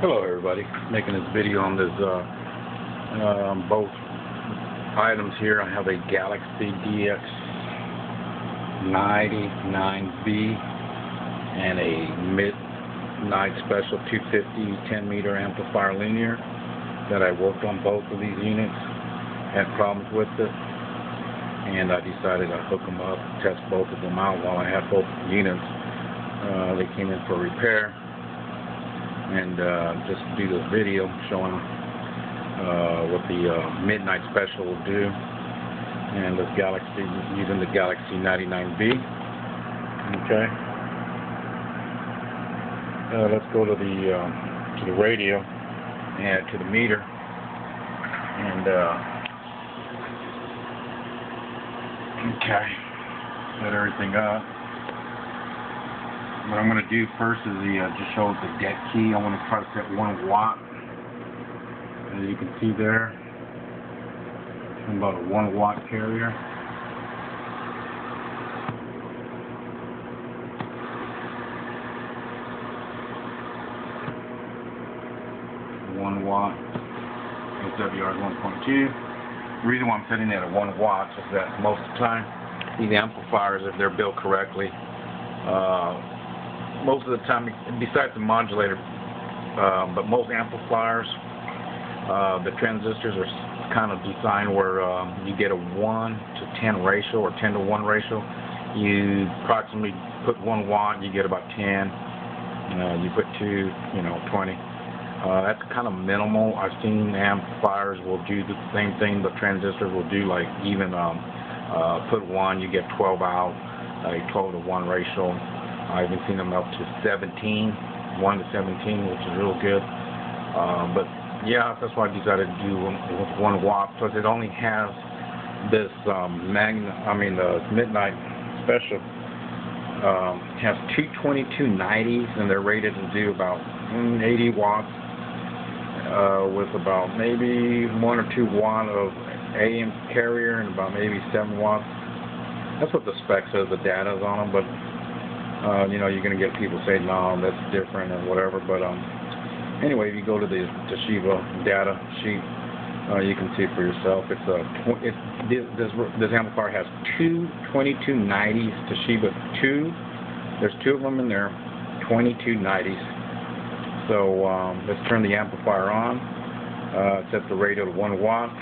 Hello everybody, making this video on this both items here. I have a Galaxy DX99B and a Midnight Special 250 10 meter amplifier linear that I worked on both of these units. Had problems with it, and I decided to hook them up, test both of them out while I had both units. They came in for repair, and just do this video showing what the Midnight Special will do, and this Galaxy, using the Galaxy 99B. Okay, let's go to the radio and to the meter, and okay, set everything up. What I'm going to do first is just show the dead key. I want to try to set 1 watt. As you can see there, I'm about a 1 watt carrier. SWR is 1.2. The reason why I'm setting it at 1 watt is that most of the time these amplifiers, if they're built correctly, most of the time, besides the modulator, but most amplifiers, the transistors are kind of designed where you get a 1 to 10 ratio or 10 to 1 ratio. You approximately put 1 watt, you get about 10. You put 2, 20. That's kind of minimal. I've seen amplifiers will do the same thing. The transistors will do, like, even put 1, you get 12 out, like 12 to 1 ratio. I've even seen them up to 17, 1 to 17, which is real good. But yeah, that's why I decided to do with 1 watt. Plus, it only has this the Midnight Special has two 2290s, and they're rated to do about 80 watts with about maybe 1 or 2 watt of AM carrier and about maybe 7 watts. That's what the spec says, the data's on them, but you're going to get people say, no, that's different or whatever. But anyway, if you go to the Toshiba data sheet, you can see it for yourself. This amplifier has two 2290s, Toshiba 2. There's 2 of them in there, 2290s. So let's turn the amplifier on. Set the radio to 1 watt.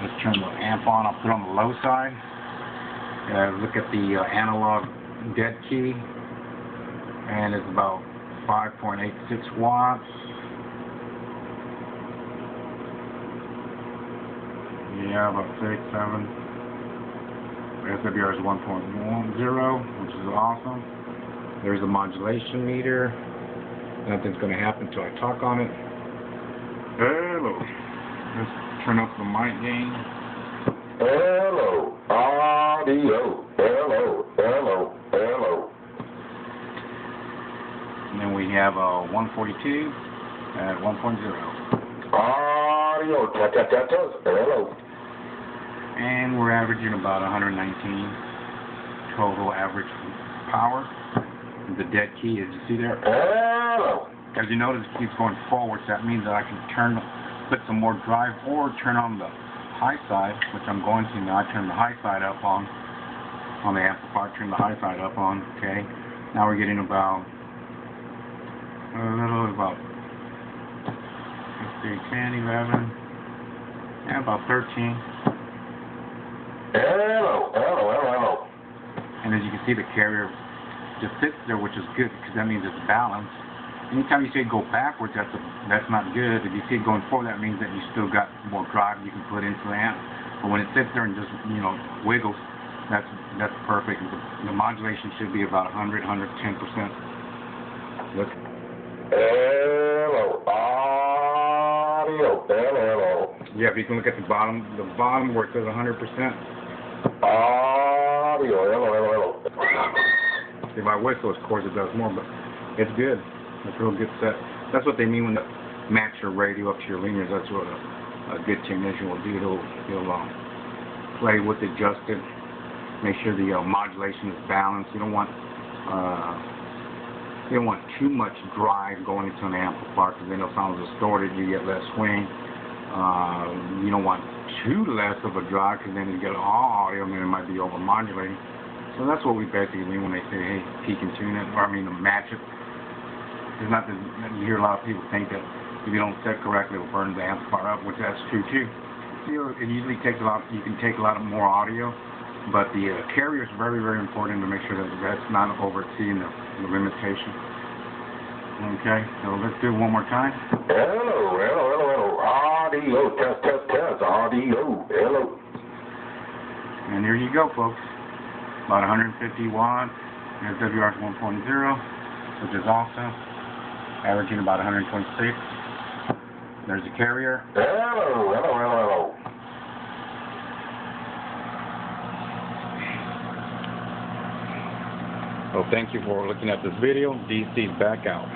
Let's turn the amp on. I'll put it on the low side. Look at the analog dead key, and it's about 5.86 watts. Yeah, about 6, 7. SWR is 1.10, which is awesome. There's a modulation meter. Nothing's going to happen until I talk on it. Hello. Let's turn up the mic gain. Hello, audio. Hello, hello, hello. And then we have a 142 at 1.0. Audio, hello. And we're averaging about 119 total average power. The dead key, as you see there. Hello. As you notice, it keeps going forward, so that means that I can put some more drive or turn on the high side, which I'm going to now. I turn the high side up on the amplifier, turn the high side up on, okay. Now we're getting about, let's see, 10, 11, and about 13. Hello, hello, hello, hello. And as you can see, the carrier just sits there, which is good, because that means it's balanced. Anytime you see it go backwards, that's not good. If you see it going forward, that means that you still got more drive you can put into the amp. But when it sits there and just wiggles, that's perfect. The modulation should be about 100, 110%. Look. Hello, audio. Hello. Yeah, if you can look at the bottom where it says 100%. Audio. Hello, hello, hello. If I whistle, of course, it does more, but it's good. It's a real good set. That's what they mean when they match your radio up to your linears. That's what a good technician will do. He'll play with it, adjust it, make sure the modulation is balanced. You don't want You don't want too much drive going into an amplifier because then it'll sound distorted, you get less swing. You don't want too less of a drive because then you get all audio and then it might be over-modulating. So that's what we basically mean when they say, hey, peak and tune it, or match it. It's not that you hear a lot of people think that if you don't set correctly, it'll burn the amplifier up, which that's true too. It usually takes a lot, you can take a lot more audio, but the carrier is very, very important to make sure that that's not overseeing the limitation. Okay, so let's do it one more time. Hello. Audio, test, audio, hello. And there you go, folks. About 150 watts, there's WRX 1.0, which is awesome. Averaging about 126. There's the carrier. Hello. So thank you for looking at this video. DC's back out.